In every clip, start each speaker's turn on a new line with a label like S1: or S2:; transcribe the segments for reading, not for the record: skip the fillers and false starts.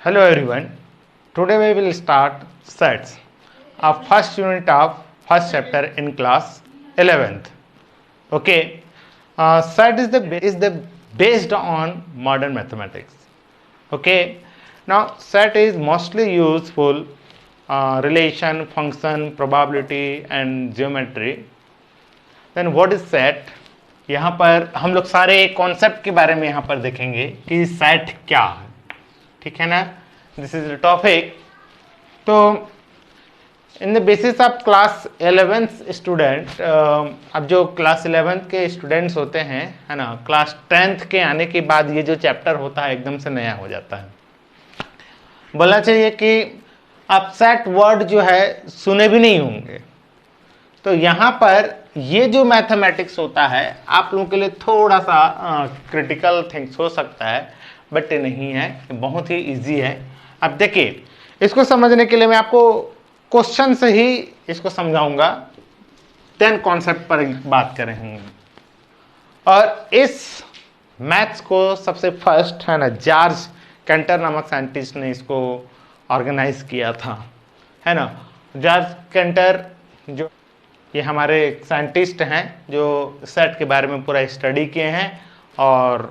S1: Hello everyone. Today we will start sets of first unit of first chapter in class 11th. Okay. Set is the based on modern mathematics. Okay. Now set is mostly useful relation, function, probability and geometry. Then what is set? यहाँ पर हम लोग सारे concept के बारे में यहाँ पर देखेंगे कि सेट क्या है. ठीक है ना. This is the topic. तो in the basis of class 11th student, अब जो क्लास 11th के स्टूडेंट्स होते हैं है ना, क्लास 10th के आने के बाद ये जो चैप्टर होता है एकदम से नया हो जाता है. बोलना चाहिए कि आप सेट वर्ड जो है सुने भी नहीं होंगे. तो यहाँ पर ये जो मैथमेटिक्स होता है आप लोगों के लिए थोड़ा सा क्रिटिकल थिंग्स हो सकता है, बट नहीं है, बहुत ही इजी है. अब देखिए, इसको समझने के लिए मैं आपको क्वेश्चन से ही इसको समझाऊंगा, देन कॉन्सेप्ट पर बात करेंगे. और इस मैथ्स को सबसे फर्स्ट है ना जॉर्ज कैंटर नामक साइंटिस्ट ने इसको ऑर्गेनाइज किया था, है ना. जॉर्ज कैंटर जो ये हमारे साइंटिस्ट हैं जो सेट के बारे में पूरा स्टडी किए हैं और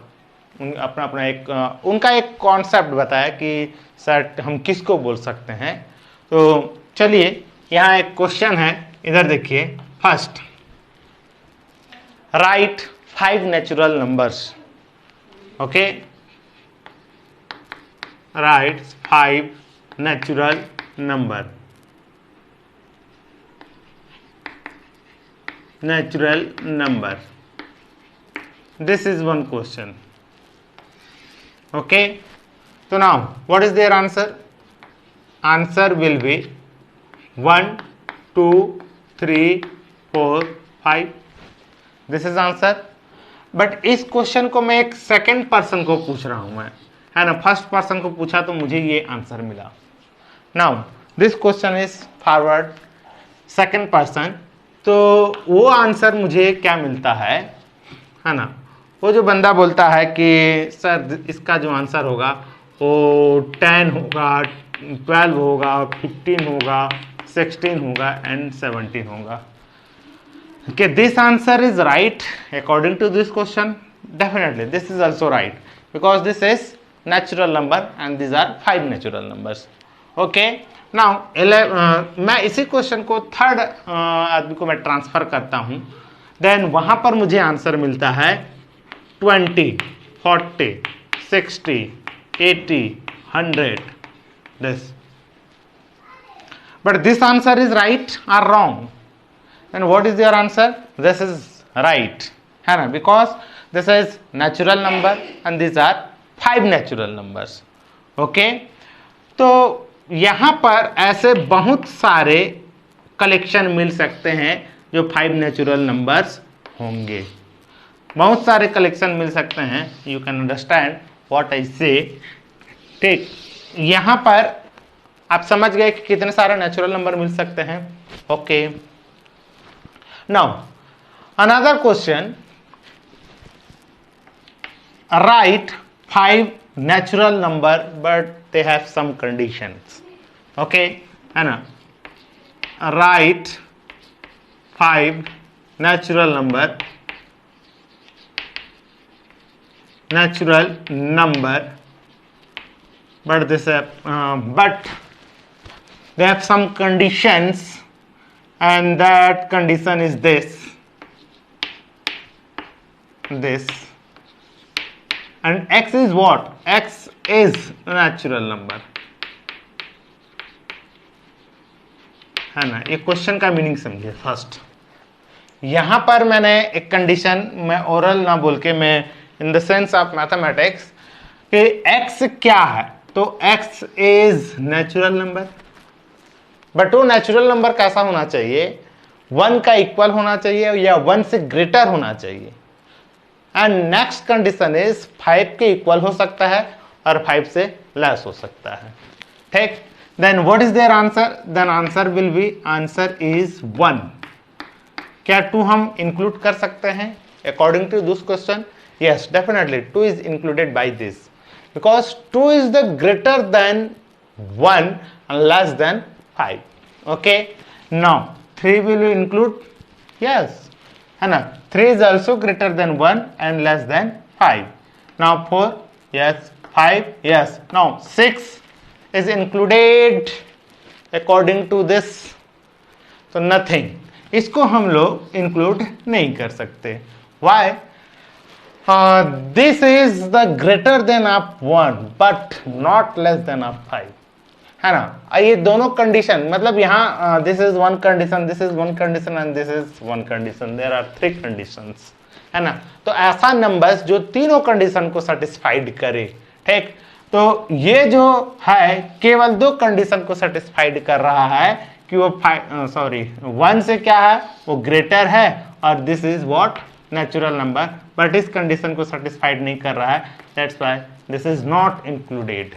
S1: अपना अपना एक उनका एक कॉन्सेप्ट बताया कि सेट हम किसको बोल सकते हैं. तो चलिए, यहाँ एक क्वेश्चन है, इधर देखिए. First, right 5 natural numbers. Okay, right 5 natural number. Natural number. This is one question. Okay. So now, what is their answer? Answer will be 1, 2, 3, 4, 5. This is answer. But इस क्वेश्चन को मैं एक सेकेंड पर्सन को पूछ रहा हूं, मैं है ना. फर्स्ट पर्सन को पूछा तो मुझे ये आंसर मिला. Now this question is forward second person. तो वो आंसर मुझे क्या मिलता है ना. वो जो बंदा बोलता है कि सर इसका जो आंसर होगा वो 10 होगा, 12 होगा, 15 होगा, 16 होगा एंड 17 होगा. Okay, this answer is right according to this question. Definitely this is also right because this is natural number and these are 5 natural numbers. Okay. Now मैं इसी क्वेश्चन को थर्ड आदमी को मैं ट्रांसफर करता हूं, देन वहां पर मुझे आंसर मिलता है 20, 40, 60, 80, 100 this. But this answer is right और wrong. And what is your answer? This is right, है ना, because this is natural number and this are 5 natural numbers. Okay. तो यहां पर ऐसे बहुत सारे कलेक्शन मिल सकते हैं जो 5 नेचुरल नंबर्स होंगे. बहुत सारे कलेक्शन मिल सकते हैं. You can understand what I से. ठीक, यहां पर आप समझ गए कि कितने सारे नेचुरल नंबर मिल सकते हैं. Okay. Now another question, right 5 natural number but they have some conditions. Okay, है ना. Write 5 natural number but this but they have some conditions and that condition is this and x is what? X is a natural number, है ना. ये question का meaning समझिए. First, यहां पर मैंने एक कंडीशन, मैं ओरल ना बोल के मैं इन द सेंस ऑफ मैथमेटिक्स कि x क्या है, तो x is natural number. But वो नेचुरल नंबर कैसा होना चाहिए? 1 का इक्वल होना चाहिए या 1 से ग्रेटर होना चाहिए. एंड नेक्स्ट कंडीशन इज 5 के इक्वल हो सकता है और 5 से लेस हो सकता है. ठीक. Then what is their answer? Then answer will be, answer is 1. क्या 2 हम इंक्लूड कर सकते हैं according to this question? Yes, definitely 2 is included by this. because 2 is the greater than 1 and less than 5. Okay, now 3 will you include? Yes, है ना. 3 is also greater than 1 and less than 5. Now 4, yes. 5, yes. Now 6 is included according to this, तो nothing. इसको हम लोग include नहीं कर सकते. Why? This is the greater than of 1 but not less than of 5, है ना. ये दोनों कंडीशन, मतलब यहाँ this is one condition, this is one condition and this is one condition, there are 3 conditions, है ना. तो ऐसा नंबर्स जो तीनों कंडीशन को सेटिस्फाइड करे, ठीक. तो ये जो है केवल 2 कंडीशन को सेटिस्फाइड कर रहा है कि वो 1 से क्या है, वो ग्रेटर है, और this is what, natural number, but इस कंडीशन को सेटिस्फाइड नहीं कर रहा है, that's why this is not included.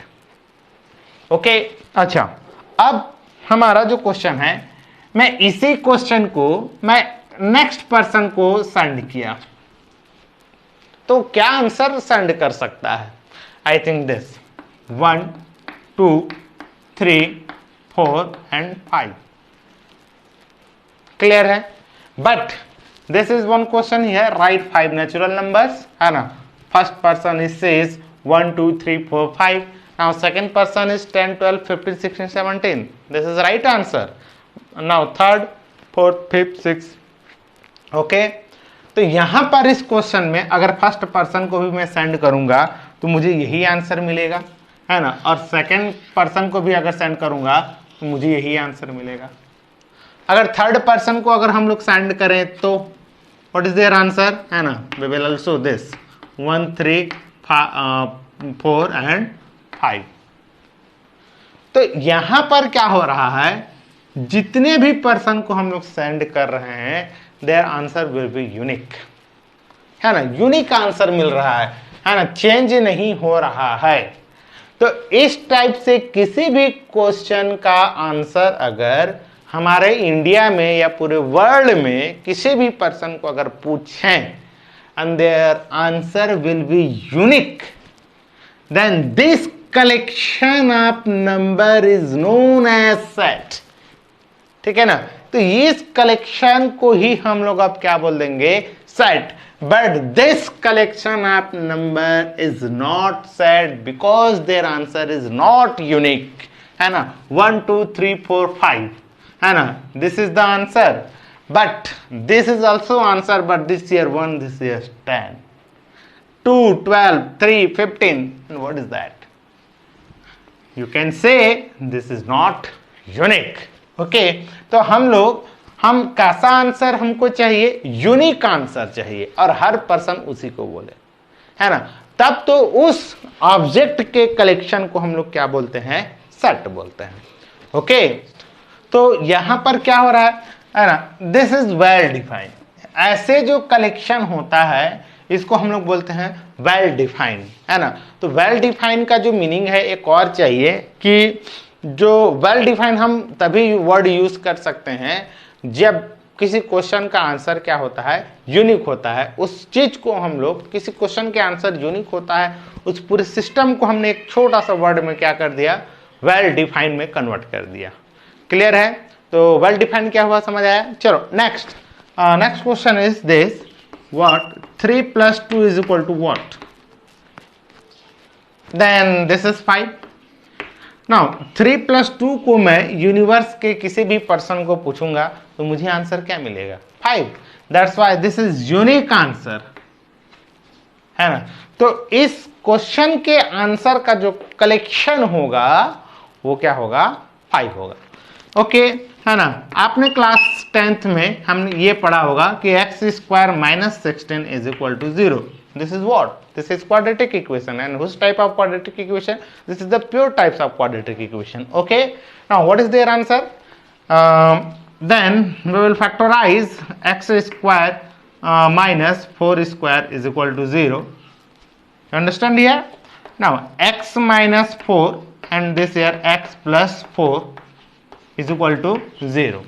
S1: Okay, अच्छा, अब हमारा जो क्वेश्चन है, मैं इसी क्वेश्चन को मैं नेक्स्ट पर्सन को सेंड किया, तो क्या आंसर सेंड कर सकता है? I think this 1 2 3 4 and 5. Clear है? But this is one question here, right 5 natural numbers, है ना. First person is says 1 2 3 4 5. Now second person is 10 12 15 16 17. This is right answer. Now third, fourth, fifth, sixth. Okay, तो यहां पर इस question में अगर first person को भी मैं सेंड करूंगा तो मुझे यही आंसर मिलेगा, है ना. और सेकंड पर्सन को भी अगर सेंड करूंगा तो मुझे यही आंसर मिलेगा. अगर थर्ड पर्सन को अगर हम लोग सेंड करें तो व्हाट इज देयर आंसर, है ना. We will also this 1 3 4 and 5. तो यहां पर क्या हो रहा है, जितने भी पर्सन को हम लोग सेंड कर रहे हैं their answer will be unique, है ना. यूनिक आंसर मिल रहा है ना, चेंज नहीं हो रहा है. तो इस टाइप से किसी भी क्वेश्चन का आंसर अगर हमारे इंडिया में या पूरे वर्ल्ड में किसी भी पर्सन को अगर पूछें and their answer will be unique, then this collection of number is known as set. ठीक है ना. तो इस कलेक्शन को ही हम लोग अब क्या बोल देंगे, set. But this collection of number is not set because their answer is not unique, है ना. 1 2 3 4 5, है ना. This is the answer, but this is also answer, but this year 1, this year 10, 2 12 3 15, and what is that? You can say this is not unique. Okay, तो हम कैसा answer हमको चाहिए, unique answer चाहिए, और हर पर्सन उसी को बोले, है ना. तब तो उस ऑब्जेक्ट के कलेक्शन को हम लोग क्या बोलते हैं, सेट बोलते हैं. ओके, तो यहां पर क्या हो रहा है ना, दिस इज वेल डिफाइंड. ऐसे जो कलेक्शन होता है इसको हम लोग बोलते हैं वेल डिफाइंड, है ना. तो वेल डिफाइंड का जो मीनिंग है एक और चाहिए कि जो वेल डिफाइंड हम तभी वर्ड यूज कर सकते हैं जब किसी क्वेश्चन का आंसर क्या होता है, यूनिक होता है. उस चीज को हम लोग, किसी क्वेश्चन के आंसर यूनिक होता है, उस पूरे सिस्टम को हमने एक छोटा सा वर्ड में क्या कर दिया, वेल डिफाइंड में कन्वर्ट कर दिया. क्लियर है? तो वेल डिफाइंड क्या हुआ, समझ आया. चलो next question is this, what 3 plus 2 is equal to what? Then this is 5. Now 3 plus 2 को मैं यूनिवर्स के किसी भी पर्सन को पूछूंगा तो मुझे आंसर क्या मिलेगा, 5. That's why this is unique answer, है ना. तो इस क्वेश्चन के आंसर का जो कलेक्शन होगा वो क्या होगा, 5 होगा. ओके, है ना. आपने क्लास 10th में हमने ये पढ़ा होगा कि x square minus 16 is equal to 0. This is what, this is quadratic equation. And which type of quadratic equation, this is the pure types of quadratic equation. Okay, now what is their answer, then we will factorise x square minus 4 square is equal to 0. You understand here? Now x minus 4 and this here x plus 4 is equal to 0.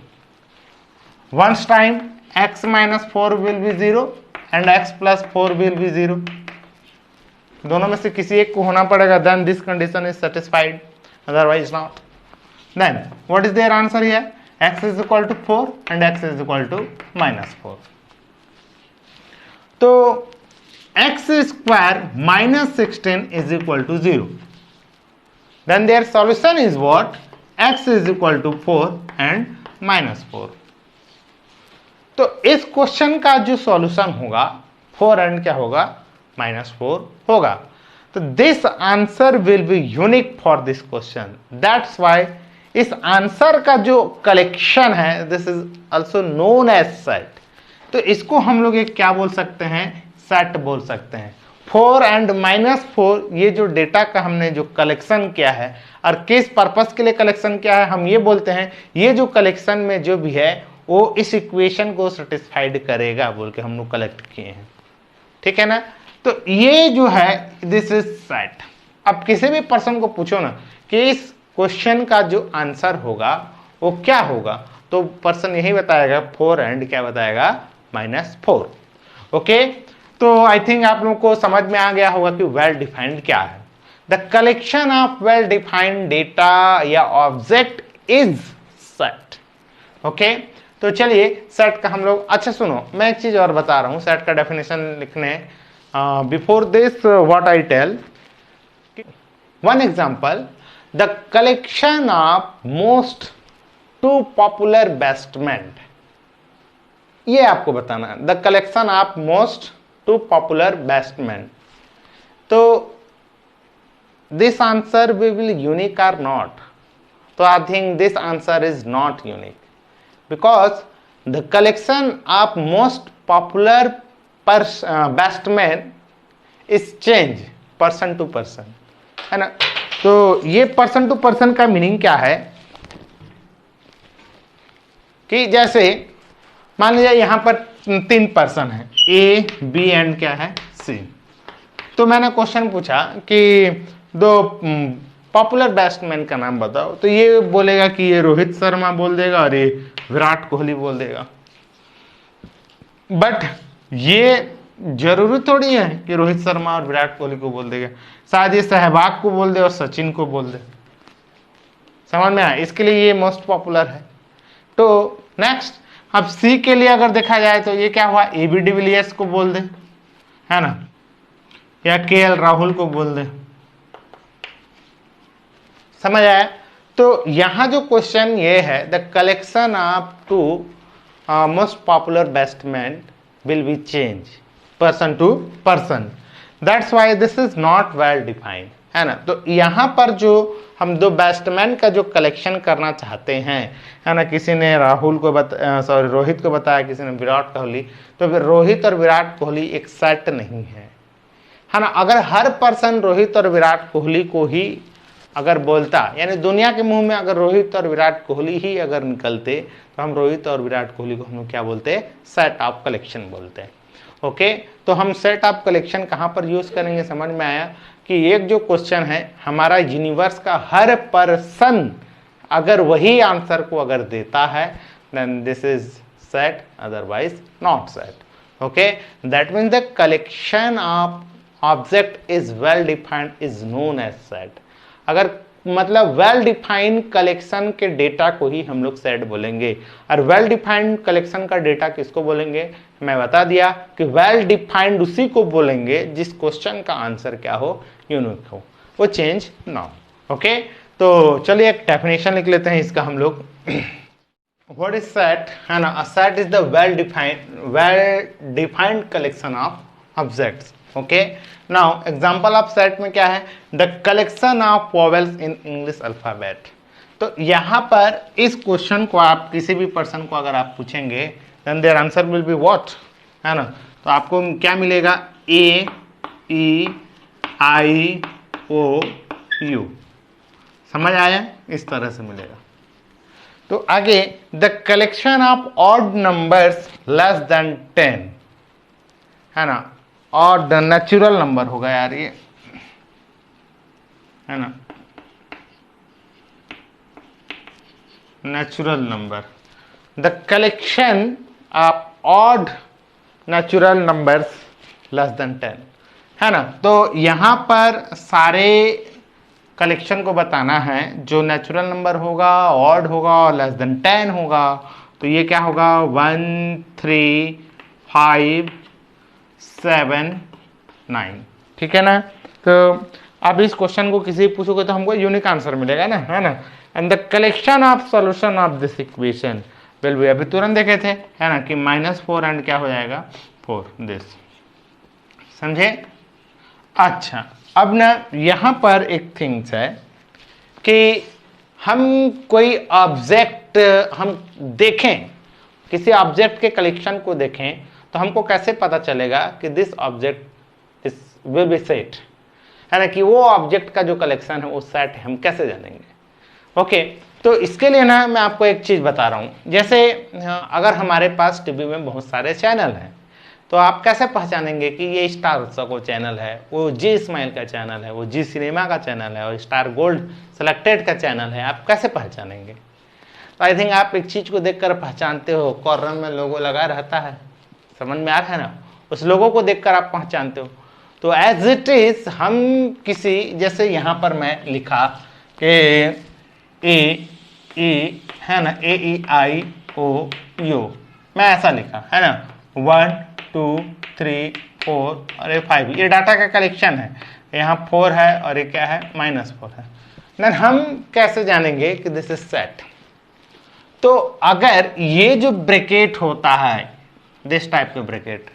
S1: Once time x minus 4 will be 0 and x plus 4 will be 0. दोनों में से किसी एक को होना पड़ेगा, then this condition is satisfied, otherwise not. Then what is their answer here? x is equal to 4 and x is equal to -4। तो x square minus 16 is equal to 0. Then their solution is what? x is equal to 4 and -4. तो इस question का जो solution होगा 4 and क्या होगा? -4 होगा। तो this answer will be unique for this question, that's why इस आंसर का जो कलेक्शन है this is also known as set. तो इसको हम लोग एक क्या बोल सकते हैं? सेट बोल सकते हैं। 4 एंड -4 ये जो डेटा का हमने जो कलेक्शन किया है और किस पर्पस के लिए कलेक्शन किया है, हम ये बोलते हैं ये जो कलेक्शन में जो भी है वो इस इक्वेशन को सेटिस्फाइड करेगा बोल के हम लोग कलेक्ट किए हैं, ठीक है ना। तो ये जो है दिस इज सेट। अब किसी भी पर्सन को पूछो ना कि इस क्वेश्चन का जो आंसर होगा वो क्या होगा, तो पर्सन यही बताएगा 4 एंड क्या बताएगा? -4। ओके, तो आई थिंक आप लोगों को समझ में आ गया होगा कि वेल डिफाइंड क्या है। The collection of well defined data या ऑब्जेक्ट इज सेट। ओके, तो चलिए सेट का हम लोग, अच्छा सुनो मैं एक चीज और बता रहा हूं सेट का डेफिनेशन लिखने before this what I tell, one example, the collection of most 2 popular बेस्टमेंट, ये आपको बताना है। The collection of most 2 popular बेस्टमेंट। तो दिस आंसर विल यूनिक और नॉट? तो I think this answer is not unique because the collection of most popular batsmen is change person to person, है ना। तो ये पर्सन टू पर्सन का meaning क्या है कि जैसे मान लीजिए यहां पर 3 पर्सन है, ए बी एंड क्या है? सी। तो मैंने क्वेश्चन पूछा कि 2 पॉपुलर बैट्समैन का नाम बताओ, तो ये बोलेगा कि ये रोहित शर्मा बोल देगा और ये विराट कोहली बोल देगा। बट ये जरूरी थोड़ी है कि रोहित शर्मा और विराट कोहली को बोल देगा, शायद ये सहवाग को बोल दे और सचिन को बोल दे। समझ में आया? इसके लिए ये मोस्ट पॉपुलर है। तो नेक्स्ट, अब सी के लिए अगर देखा जाए तो ये क्या हुआ? एबी डिविलियर्स को बोल दे, है ना, या केएल राहुल को बोल दे। समझ आया? तो यहां जो क्वेश्चन ये है, the collection of 2 most popular batsman will be change person to person, that's why this is not well defined, है ना। तो यहां पर जो हम 2 बैट्समैन का जो कलेक्शन करना चाहते हैं, है ना, किसी ने राहुल को सॉरी रोहित को बताया, किसी ने विराट कोहली, तो फिर रोहित और विराट कोहली एक सेट नहीं है ना। अगर हर पर्सन रोहित और विराट कोहली को ही अगर बोलता, यानी दुनिया के मुंह में अगर रोहित और विराट कोहली ही अगर निकलते, तो हम रोहित और विराट कोहली को हम लोग क्या बोलते? सेट ऑफ कलेक्शन बोलते हैं। ओके, तो हम सेट ऑफ कलेक्शन कहां पर यूज करेंगे? समझ में आया कि एक जो क्वेश्चन है हमारा यूनिवर्स का हर पर्सन अगर वही आंसर को अगर देता है, then this is set, otherwise not set. Okay, that means the collection of object is well defined is known as set. अगर मतलब वेल डिफाइंड कलेक्शन के डेटा को ही हम लोग सेट बोलेंगे। और वेल डिफाइंड कलेक्शन का डेटा किसको बोलेंगे? मैं बता दिया कि वेल डिफाइंड उसी को बोलेंगे जिस क्वेश्चन का आंसर क्या हो? यूनिक हो, वो चेंज ना हो। ओके, तो चलिए एक डेफिनेशन लिख लेते हैं इसका हम लोग। व्हाट इज सेट, है ना? A set is the well defined collection of objects. Okay, now example of set में क्या है? The collection of vowels in English alphabet. तो यहां पर इस क्वेश्चन को आप किसी भी पर्सन को अगर आप पूछेंगे, then their answer will be what, है ना। तो आपको क्या मिलेगा? A E I O U. समझ आया? इस तरह से मिलेगा। तो आगे, the collection of odd numbers less than 10, है ना, और द नेचुरल नंबर होगा यार ये, है ना, natural number. The collection of odd natural numbers less than 10, है ना। तो यहाँ पर सारे कलेक्शन को बताना है, जो नेचुरल नंबर होगा, ऑड होगा और लेस देन 10 होगा। तो ये क्या होगा, 1 3 5 7 9, ठीक है ना। तो अब इस क्वेश्चन को किसी पूछोगे तो हमको यूनिक आंसर मिलेगा ना, है ना। And the collection of solution of this equation will be, अभी तुरंत देखे थे, है ना, कि -4 एंड क्या हो जाएगा 4 दिस, समझे। अच्छा, अब ना यहाँ पर एक थिंग्स है कि हम कोई ऑब्जेक्ट हम देखें, किसी ऑब्जेक्ट के कलेक्शन को देखें, तो हमको कैसे पता चलेगा कि this object is will be set, है ना, कि वो ऑब्जेक्ट का जो कलेक्शन है वो सेट है, हम कैसे जानेंगे। ओके, तो इसके लिए ना मैं आपको एक चीज बता रहा हूं। जैसे अगर हमारे पास टीवी में बहुत सारे चैनल हैं, तो आप कैसे पहचानेंगे कि ये स्टार उत्सव का चैनल है, वो जी स्माइल का चैनल है, वो जी सिनेमा का चैनल है, और स्टार गोल्ड सेलेक्टेड का चैनल है, आप कैसे पहचानेंगे। तो आई थिंक आप एक चीज को देखकर पहचानते हो, कॉर्नर में लोगो लगा रहता है, समझ में आ रहा है ना, उस लोगो को देखकर आप पहचानते हो। तो एज इट इज हम किसी, जैसे यहाँ पर मैं लिखा कि ए ई, है ना, AEIOU, मैं ऐसा लिखा, है ना, 1 2 3 4 और ये 5, ये डाटा का कलेक्शन है, यहाँ 4 है और ये क्या है -4 है। देन हम कैसे जानेंगे कि दिस इज सेट। तो अगर ये जो ब्रैकेट होता है, दिस टाइप के ब्रैकेट,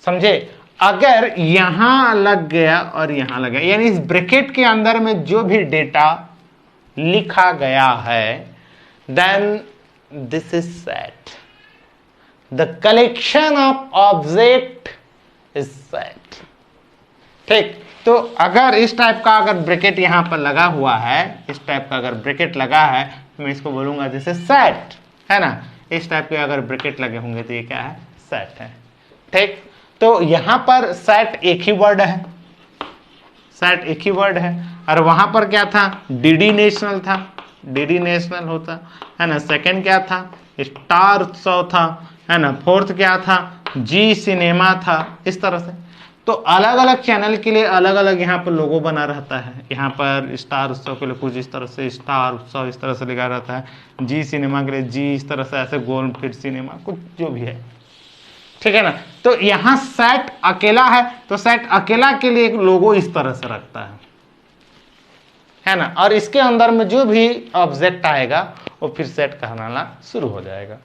S1: समझे, अगर यहां लग गया और यहां लग गया, यानी इस ब्रैकेट के अंदर में जो भी डेटा लिखा गया है, then this is set, the collection of object is set, ठीक। तो अगर इस टाइप का अगर ब्रैकेट यहां पर लगा हुआ है, इस टाइप का अगर ब्रैकेट लगा है, तो मैं इसको बोलूंगा दिस इज सेट, है ना। इस टाइप के अगर ब्रैकेट लगे होंगे तो ये क्या है, सेट है, ठीक। तो यहां पर सेट एक ही वर्ड है, सेट एक ही वर्ड है, और वहां पर क्या था, डीडी नेशनल था, डीडी नेशनल होता, है ना। सेकंड क्या था, स्टार उत्सव था, है ना। फोर्थ क्या था, जी सिनेमा था, इस तरह से। तो अलग अलग चैनल के लिए अलग अलग यहाँ पर लोगो बना रहता है। यहाँ पर स्टार उत्सव के लिए कुछ इस तरह से स्टार उत्सव इस तरह से लिखा रहता है, जी सिनेमा के लिए जी इस तरह से, ऐसे गोल फिर सिनेमा, कुछ जो भी है, ठीक है ना। तो यहां सेट अकेला है, तो सेट अकेला के लिए एक लोगो इस तरह से रखता है ना। और इसके अंदर में जो भी ऑब्जेक्ट आएगा वो फिर सेट कहलाना शुरू हो जाएगा,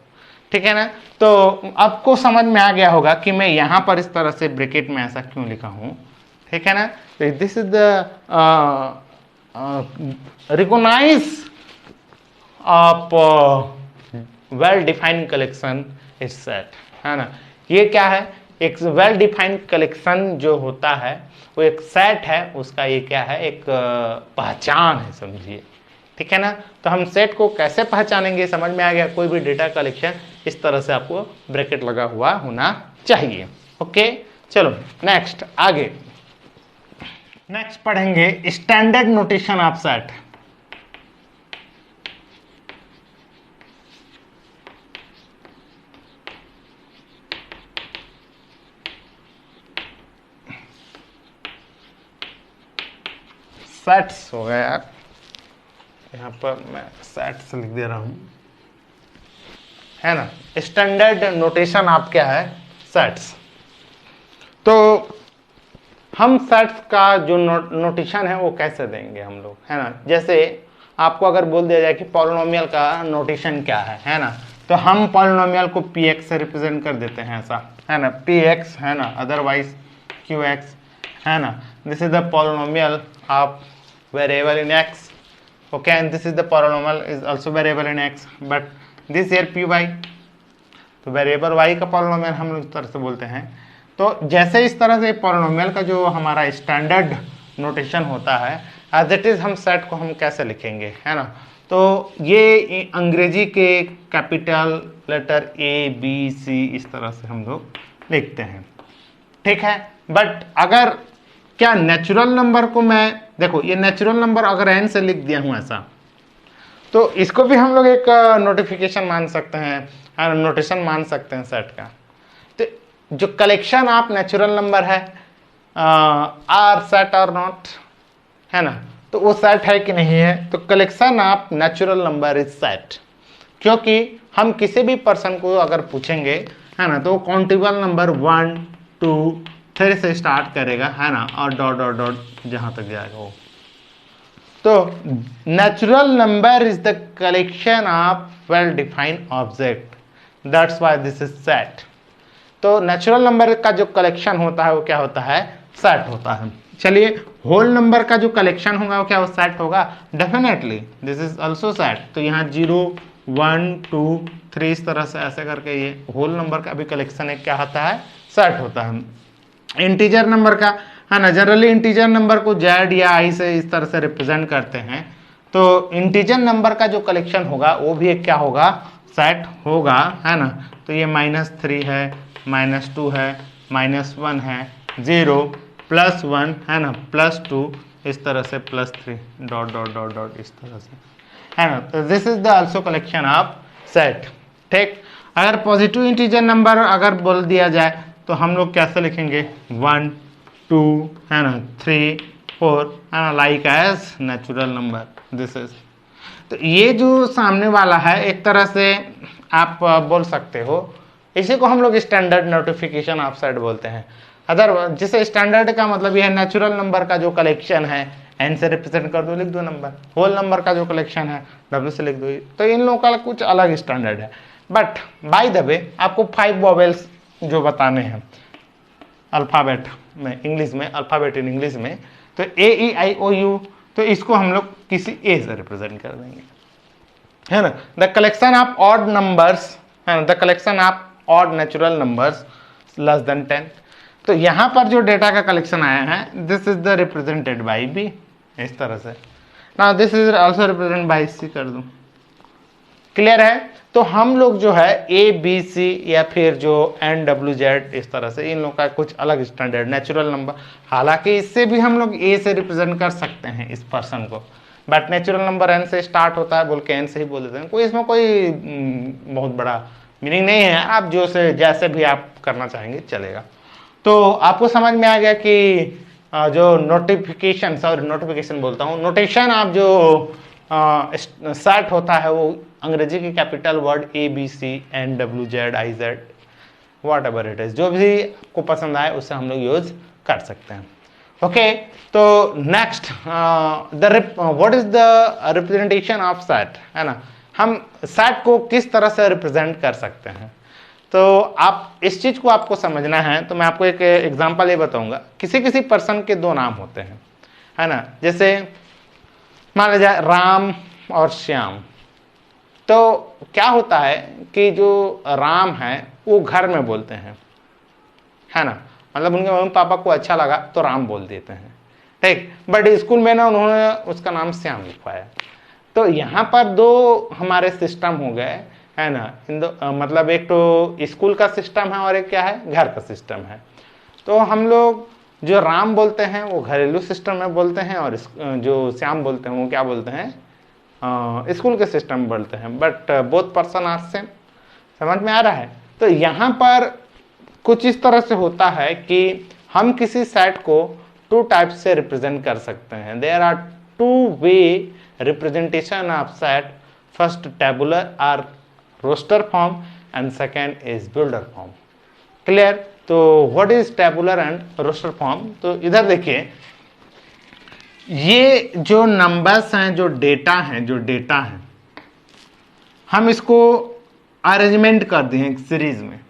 S1: ठीक है ना। तो आपको समझ में आ गया होगा कि मैं यहां पर इस तरह से ब्रैकेट में ऐसा क्यों लिखा हूं, ठीक है ना। तो this is the recognise of well defined collection is set, है ना। ये क्या है, एक वेल डिफाइंड कलेक्शन जो होता है वो एक सेट है, उसका ये क्या है, एक पहचान है, समझिए, ठीक है ना। तो हम सेट को कैसे पहचानेंगे, समझ में आ गया। कोई भी डेटा कलेक्शन इस तरह से आपको ब्रैकेट लगा हुआ होना चाहिए। ओके, चलो नेक्स्ट, आगे नेक्स्ट पढ़ेंगे standard notation of set. Sets हो गया यार, यहाँ पर मैं सेट्स लिख दे रहा हूं, है ना। स्टैंडर्ड नोटेशन आप क्या है, सेट्स। तो हम सेट्स का जो नोटेशन है वो कैसे देंगे हम लोग, है ना। जैसे आपको अगर बोल दिया जाए कि पॉलिनोमियल का नोटेशन क्या है ना, तो हम पॉलिनोमियल को px से रिप्रेजेंट कर देते हैं, ऐसा, है ना, px, है ना, अदरवाइज qx, है ना। This is the polynomial of variable in x, okay, and this is the polynomial is also variable in x, but this here py, तो वेरिएबल y का पॉलिनोमियल हम लोग इस तरह से बोलते हैं। तो जैसे इस तरह से पॉलिनोमियल का जो हमारा स्टैंडर्ड नोटेशन होता है, एज इट इज हम सेट को हम कैसे लिखेंगे, है ना। तो ये अंग्रेजी के capital letter A B C इस तरह से हम लोग लिखते हैं, ठीक है। बट अगर क्या नेचुरल नंबर को मैं, देखो ये नेचुरल नंबर अगर n से लिख दिया हूं ऐसा, तो इसको भी हम लोग एक नोटिफिकेशन मान सकते हैं, नोटेशन मान सकते हैं सेट का। तो जो कलेक्शन ऑफ नेचुरल नंबर है आर सेट और नॉट, है ना, तो वो सेट है कि नहीं है, तो collection of natural number is set. क्योंकि हम किसी भी पर्सन को अगर पूछेंगे, है ना, तो काउंटेबल नंबर 1 2 3 से स्टार्ट करेगा, है ना, और डॉट डॉट डॉट जहां तक जाएगा वो। तो natural number is the collection of well defined object, that's why this is set. तो नेचुरल नंबर का जो कलेक्शन होता है वो क्या होता है, सेट होता है। चलिए, होल नंबर का जो कलेक्शन होगा वो क्या वो सेट होगा, definitely this is also set. तो यहाँ 0 1 2 3 इस तरह से ऐसे करके ये होल नंबर का भी कलेक्शन एक क्या होता है, सेट होता है। इंटीजर नंबर का, है ना, जनरली इंटीजर नंबर को जेड या आई से इस तरह से रिप्रेजेंट करते हैं। तो इंटीजर नंबर का जो कलेक्शन होगा वो भी एक क्या होगा, सेट होगा, है ना। तो ये -3 है, -2 है, -1 है, 0 +1 है ना, +2 इस तरह से, +3 डॉट डॉट डॉट डॉट इस तरह से, है ना। तो this is the also collection of set. ठीक, अगर पॉजिटिव इंटीजर नंबर अगर बोल दिया जाए तो हम लोग कैसे लिखेंगे, 1 2 है ना, 3 4, है ना, like as natural number this is. तो ये जो सामने वाला है एक तरह से आप बोल सकते हो, इसी को हम लोग स्टैंडर्ड नोटिफिकेशन ऑफ सेट बोलते हैं। अदर जिसे स्टैंडर्ड का मतलब यह है नेचुरल नंबर का जो कलेक्शन है एन से रिप्रेजेंट कर दो, लिख दो नंबर। होल नंबर का जो कलेक्शन है डब्ल्यू से लिख दो। तो इन लोगों का कुछ अलग स्टैंडर्ड है। बट बाय द वे आपको 5 वोवेल्स जो बताने हैं अल्फ़ाबेट में, इंग्लिश में, अल्फ़ाबेट इन इंग्लिश में, तो AEIOU, तो इसको हम लोग किसी ए से रिप्रेजेंट कर देंगे, है ना। The collection of odd numbers, है ना, the collection of odd natural numbers less than 10। तो यहाँ पर जो डेटा का कलेक्शन आया है this is the represented by B, इस तरह से ना, this is also represent by C कर दूं। क्लियर है। तो हम लोग जो है ABC या फिर जो NWZ इस तरह से, इन लोगों का कुछ अलग स्टैंडर्ड नेचुरल नंबर, हालांकि इससे भी हम लोग A से रिप्रेजेंट कर सकते हैं इस पर्सन को, बट नेचुरल नंबर N से स्टार्ट होता है बोल के N से ही बोल देते हैं। कोई इसमें कोई बहुत बड़ा मीनिंग नहीं है, आप जो से जैसे भी आप करना चाहेंगे चलेगा। तो आपको समझ में आ गया कि जो नोटिफिकेशन, सॉरी नोटिफिकेशन बोलता हूँ, नोटेशन आप जो सेट होता है वो अंग्रेजी के capital word ABC NWZ IZ what ever it is, जो भी आपको पसंद आए उससे हम लोग यूज कर सकते हैं। ओके, तो next what is the representation of set, है ना, हम सेट को किस तरह से रिप्रेजेंट कर सकते हैं। तो आप इस चीज को आपको समझना है, तो मैं आपको एक एग्जांपल ये बताऊंगा। किसी किसी पर्सन के 2 नाम होते हैं, है ना, जैसे मान लीजिए राम और श्याम। तो क्या होता है कि जो राम है वो घर में बोलते हैं, है ना, मतलब उनके मम्मी पापा को अच्छा लगा तो राम बोल देते हैं, ठीक। बट स्कूल में ना उन्होंने उसका नाम श्याम लिखवाया। तो यहाँ पर 2 हमारे सिस्टम हो गए, है ना, इन दो मतलब एक तो स्कूल का सिस्टम है और एक क्या है, घर का सिस्टम है। तो हम लोग जो राम बोलते हैं वो घरेलू सिस्टम में बोलते हैं, और जो श्याम बोलते हैं वो क्या बोलते हैं, स्कूल के सिस्टम में बोलते हैं। But both person are same, समझ में आ रहा है। तो यहाँ पर कुछ इस तरह से होता है कि हम किसी सेट को 2 टाइप से रिप्रेजेंट कर सकते हैं। There are 2 way representation of set, first tabular और roster form and second is builder form. Clear. तो what is tabular and roster form, तो इधर देखिए, ये जो नंबर्स हैं, जो डेटा है, हम इसको अरेंजमेंट कर दिए हैं एक सीरीज में,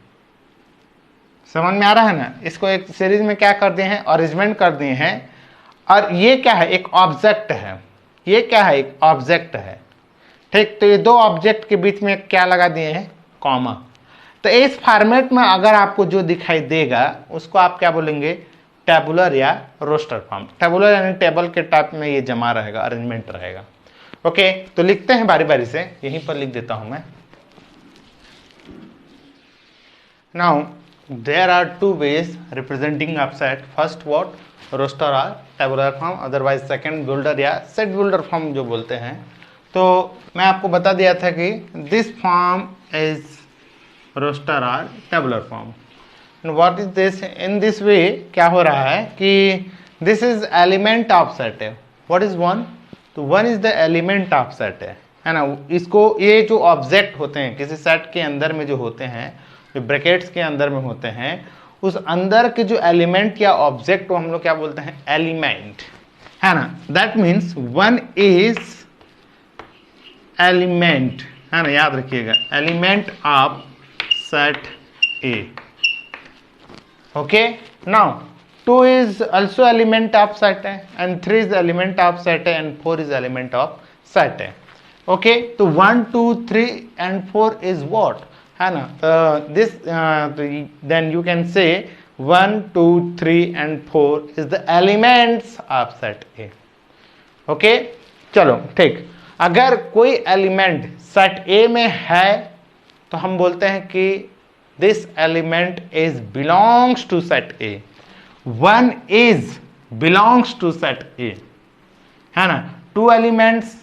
S1: समझ में आ रहा है ना। इसको एक सीरीज में क्या कर दिए हैं, अरेंजमेंट कर दिए हैं। और ये क्या है, एक ऑब्जेक्ट है, ये क्या है, एक ऑब्जेक्ट है, ठीक। तो ये 2 ऑब्जेक्ट के बीच में क्या लगा दिए हैं, कॉमा। तो इस फॉर्मेट में अगर आपको जो दिखाई देगा उसको आप क्या बोलेंगे, टेबुलर या रोस्टर फॉर्म। टेबुलर यानी टेबल के टाइप में ये जमा रहेगा, अरेंजमेंट रहेगा। ओके, तो लिखते हैं बारी बारी से, यहीं पर लिख देता हूं मैं। Now there are 2 ways representing of set, first what, roster और tabular form, otherwise second builder या सेट बिल्डर फॉर्म जो बोलते हैं। तो मैं आपको बता दिया था कि दिस फॉर्म इज रोस्टर और tabular form. What is this? In this way क्या हो रहा है कि this is element of set है. What is one? तो one is the element of set है ना. इसको ये जो ऑब्जेक्ट होते हैं किसी सेट के अंदर में जो होते हैं, जो ब्रैकेट्स के अंदर में होते हैं, उस अंदर के जो एलिमेंट या ऑब्जेक्ट को हम लोग क्या बोलते हैं? एलिमेंट, है ना. That means one is element, है ना, याद रखिएगा, element of set A. Okay, now 2 is also element of set A, and 3 is element of set A, and 4 is element of set A. Okay, so 1, 2, 3 and 4 is what? है ना. Then you can say 1, 2, 3 and 4 is the elements of set A. Okay, चलो ठीक. अगर कोई element set A में है तो हम बोलते हैं कि this element is belongs to set A. One is belongs to set A, है ना. Two elements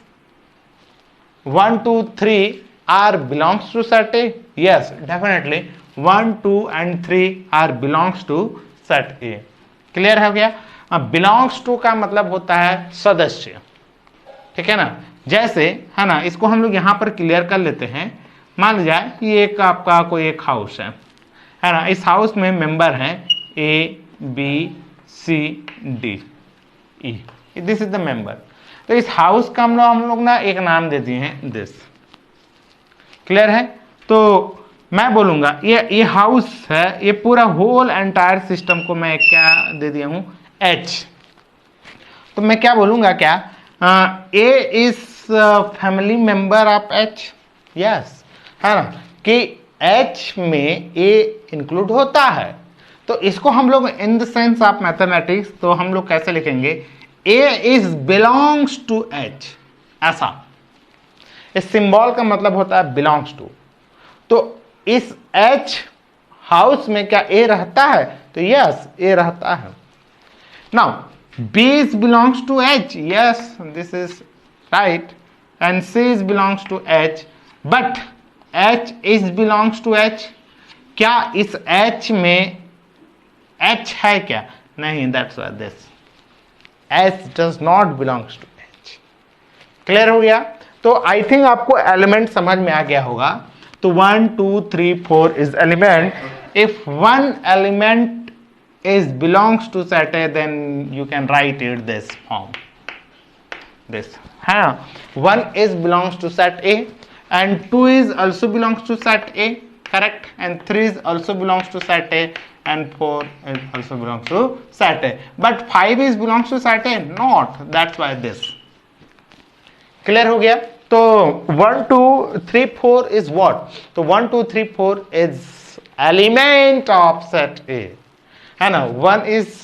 S1: 1, 2, 3 are belongs to set A. Yes, definitely 1, 2 and 3 are belongs to set A. Clear हो गया? अब belongs to का मतलब होता है सदस्य, ठीक है ना. जैसे है ना, इसको हम लोग यहां पर क्लियर कर लेते हैं. मान लीजिए कि एक आपका कोई एक हाउस है ना. इस हाउस में मेंबर हैं A B C D E. This is the member. तो इस हाउस का हम लोग ना एक नाम दे दिए हैं दिस. क्लियर है? तो मैं बोलूंगा ये हाउस है, ये पूरा होल एंटायर सिस्टम को मैं क्या दे दिया हूं? एच. तो मैं क्या बोलूंगा? क्या A is family member of H? Yes, है ना, कि H में A इंक्लूड होता है. तो इसको हम लोग in the sense of mathematics तो हम लोग कैसे लिखेंगे? A is belongs to H. ऐसा इस सिंबल का मतलब होता है बिलोंग्स टू. तो इस H हाउस में क्या A रहता है? तो यस, A रहता है. Now B is belongs to H. Yes, this is right. And C is belongs to H. But H is belongs to H. क्या इस H में H है क्या? नहीं. That's why this H does not belongs to H. Clear हो गया? तो I think आपको एलिमेंट समझ में आ गया होगा. तो 1, 2, 3, 4 is element. If one element is belongs to set A, then you can write it this form. This, है ना. 1 is belongs to set A. And 2 is also belongs to set A, correct, and 3 is also belongs to set A, and 4 is also belongs to set A. But 5 is belongs to set A, not. That's why this. Clear हो गया? तो 1, 2, 3, 4 is what? तो 1, 2, 3, 4 is element of set A, है ना. 1 is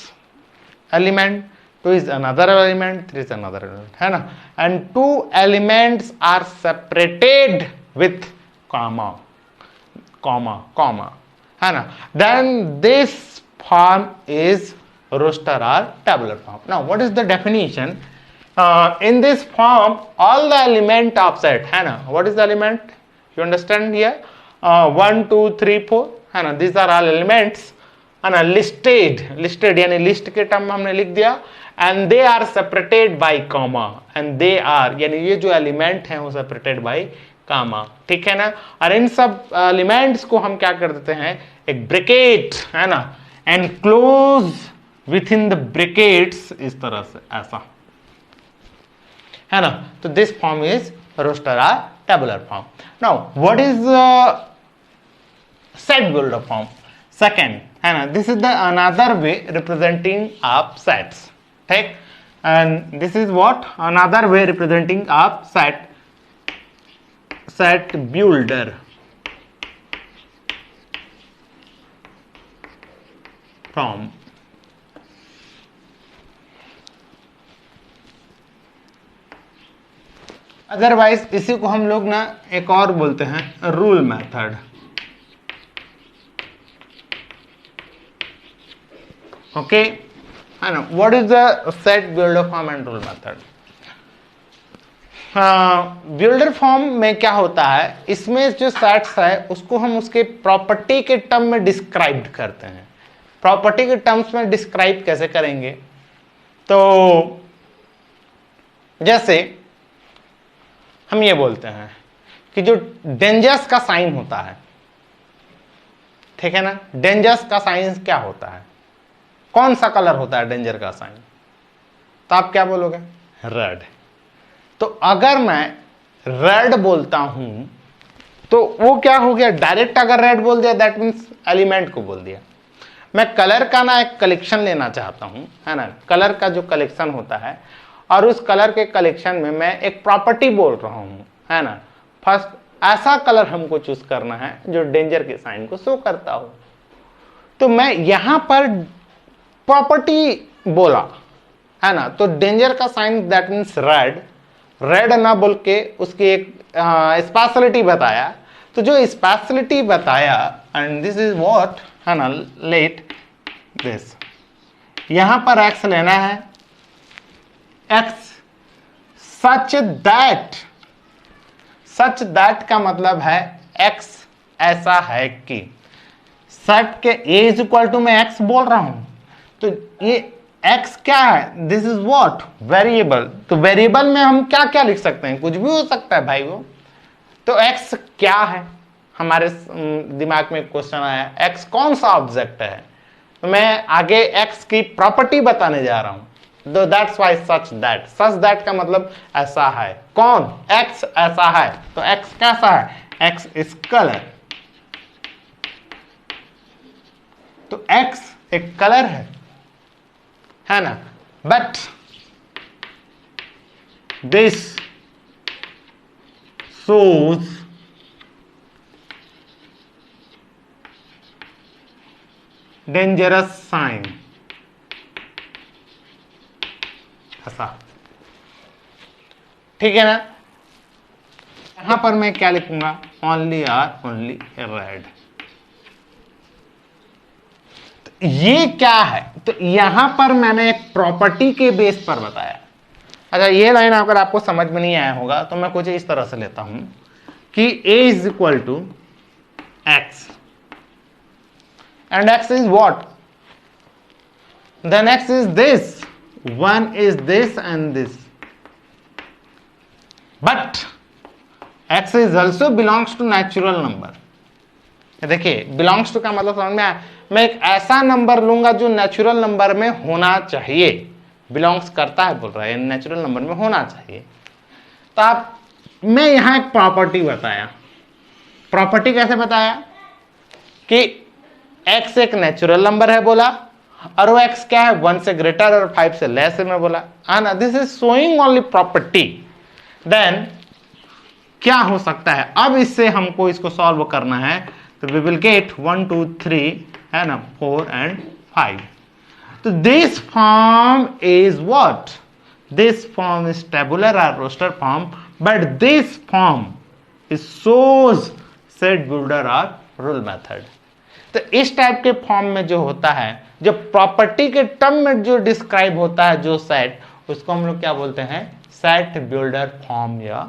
S1: element, 2 is another element, 3 is another element, है ना. And 2 elements are separated with comma, है ना. Then this form is roster or tabular form. Now what is the definition? In this form all the element of set, है ना. What is the element? You understand here? 1, 2, 3, 4, है ना. These are all elements, है ना. listed यानी list के term में हमने लिख दिया. And they are separated by comma. And they are यानी ये जो एलिमेंट हैं वो separated by comma. ठीक है ना. और इन सब एलिमेंट्स को हम क्या कर देते हैं? एक ब्रैकेट, है ना, enclose with in the brackets, इस तरह से, ऐसा, है ना. तो दिस फॉर्म इज रोस्टर और tabular form. Now what is set builder form? Second, है ना. This is the another way representing of sets. ठीक. and this is what another way representing of set builder form. Otherwise इसी को हम लोग ना एक और बोलते हैं रूल मेथड. ओके, है ना. What is the set builder form and rule method? Builder form में क्या होता है, इसमें जो सेट्स है उसको हम उसके प्रॉपर्टी के टर्म में डिस्क्राइब करते हैं। प्रॉपर्टी के टर्म्स में डिस्क्राइब कैसे करेंगे, तो जैसे हम ये बोलते हैं कि जो डेंजर्स का साइन होता है, ठीक है ना, डेंजर्स का साइन क्या होता है, कौन सा कलर होता है डेंजर का साइन, तो आप क्या बोलोगे, रेड। तो अगर मैं रेड बोलता हूं तो वो क्या हो गया, डायरेक्ट अगर रेड बोल दिया दैट मीन्स एलिमेंट को बोल दिया। मैं कलर का ना एक कलेक्शन लेना चाहता हूं, है ना, कलर का जो कलेक्शन होता है, और उस कलर के कलेक्शन में मैं एक प्रॉपर्टी बोल रहा हूं, है ना। फर्स्ट ऐसा कलर हमको चूज करना है जो डेंजर के साइन को शो करता हो। तो मैं यहां पर प्रॉपर्टी बोला, है ना, तो डेंजर का sign that means red, red ना बोल के उसकी एक स्पेशलिटी बताया। तो जो स्पेशलिटी बताया, एंड दिस इज व्हाट, है ना, लेट दिस, यहां पर एक्स लेना है, एक्स सच दैट का मतलब है एक्स ऐसा है कि, सच के ए इज इक्वल टू मैं एक्स बोल रहा हूं, तो ये एक्स क्या है, दिस इज व्हाट, वेरिएबल। तो वेरिएबल में हम क्या क्या लिख सकते हैं, कुछ भी हो सकता है भाई वो। तो एक्स क्या है, हमारे दिमाग में क्वेश्चन आया, एक्स कौन सा ऑब्जेक्ट है, तो मैं आगे एक्स की प्रॉपर्टी बताने जा रहा हूं। तो दैट्स वाई सच दैट का मतलब ऐसा है, कौन, एक्स ऐसा है। तो एक्स कैसा है, एक्स इज कलर। तो एक्स एक कलर है ना, but this shows dangerous sign, ऐसा, ठीक है ना। यहां पर मैं क्या लिखूंगा, ओनली रेड। तो ये क्या है, तो यहां पर मैंने एक प्रॉपर्टी के बेस पर बताया। अच्छा, ये लाइन अगर आपको समझ में नहीं आया होगा तो मैं कुछ इस तरह से लेता हूं कि a is equal to X and x is what, then x is this, 1 is this and this, but x is also belongs to natural number। देखिए belongs to का मतलब समझ में आया, मैं एक ऐसा नंबर लूंगा जो नेचुरल नंबर में होना चाहिए, बिलोंग्स करता है बोल रहा है, नेचुरल नंबर में होना चाहिए। तो आप, मैं यहां एक प्रॉपर्टी बताया, प्रॉपर्टी कैसे बताया कि x एक नेचुरल नंबर है बोला, और वो x क्या है, 1 से ग्रेटर और 5 से लेस है मैं बोला, है ना। This is showing only property. Then क्या हो सकता है, अब इससे हमको इसको सॉल्व करना है, तो वी विल गेट 1 2 3, है ना, 4 एंड 5। तो this form is what, this form is tabular और roster form, but this form is shows set builder और रूल मेथड। तो इस टाइप के फॉर्म में जो होता है, जो प्रॉपर्टी के टर्म में जो डिस्क्राइब होता है जो सेट, उसको हम लोग क्या बोलते हैं, सेट बिल्डर फॉर्म या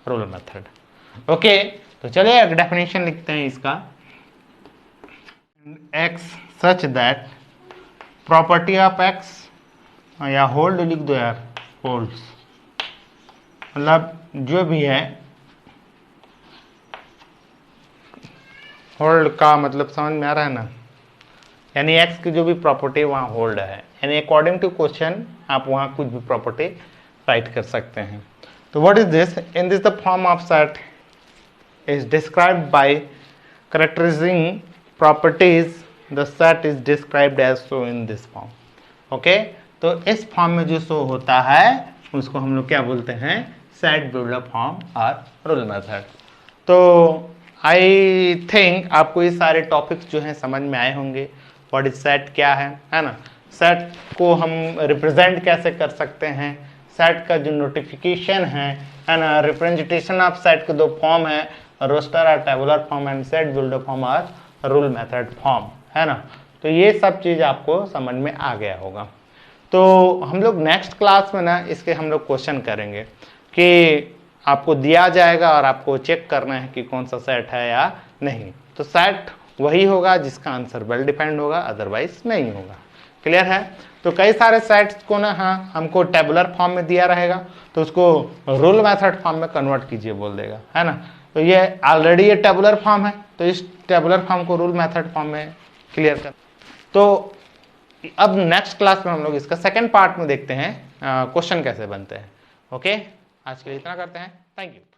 S1: रूल मेथड। ओके, तो चलिए एक डेफिनेशन लिखते हैं इसका। X such that property of x, या होल्ड लिख दो यार, होल्ड्स, मतलब जो भी है, होल्ड का मतलब समझ में आ रहा है ना, यानी एक्स की जो भी प्रॉपर्टी वहाँ होल्ड है, यानी अकॉर्डिंग टू क्वेश्चन आप वहाँ कुछ भी प्रॉपर्टी राइट कर सकते हैं। तो what is this, in this the form of set is described by characterising properties, the set is described as so in this form. Okay, तो इस फॉर्म में जो शो होता है उसको हम लोग क्या बोलते हैं, सेट बिल्डर फॉर्म और रूल मेथड। तो आई थिंक आपको ये सारे टॉपिक्स जो हैं समझ में आए होंगे। व्हाट इज सेट क्या है ना, सेट को हम रिप्रेजेंट कैसे कर सकते हैं, सेट का जो नोटिफिकेशन है ना, रिप्रेजेंटेशन ऑफ सेट के दो फॉर्म है, रोस्टर और tabular form and set builder form और रूल मेथड फॉर्म, है ना। तो ये सब चीज़ आपको समझ में आ गया होगा। तो हम लोग नेक्स्ट क्लास में ना इसके हम लोग क्वेश्चन करेंगे। कि आपको दिया जाएगा और आपको चेक करना है कि कौन सा सेट है या नहीं। तो सेट वही होगा जिसका आंसर वेल डिफाइंड होगा, अदरवाइज नहीं होगा। क्लियर है? तो कई सारे सेट्स को ना हाँ हमको टेबुलर फॉर्म में दिया रहेगा तो उसको रूल मेथड फॉर्म में कन्वर्ट कीजिए बोल देगा, है ना। तो ये ऑलरेडी ये टेबुलर फॉर्म है तो इस टेबुलर फॉर्म को रूल मेथड फॉर्म में क्लियर कर। तो अब नेक्स्ट क्लास में हम लोग इसका सेकेंड पार्ट में देखते हैं क्वेश्चन कैसे बनते हैं। ओके, आज के लिए इतना करते हैं। Thank you.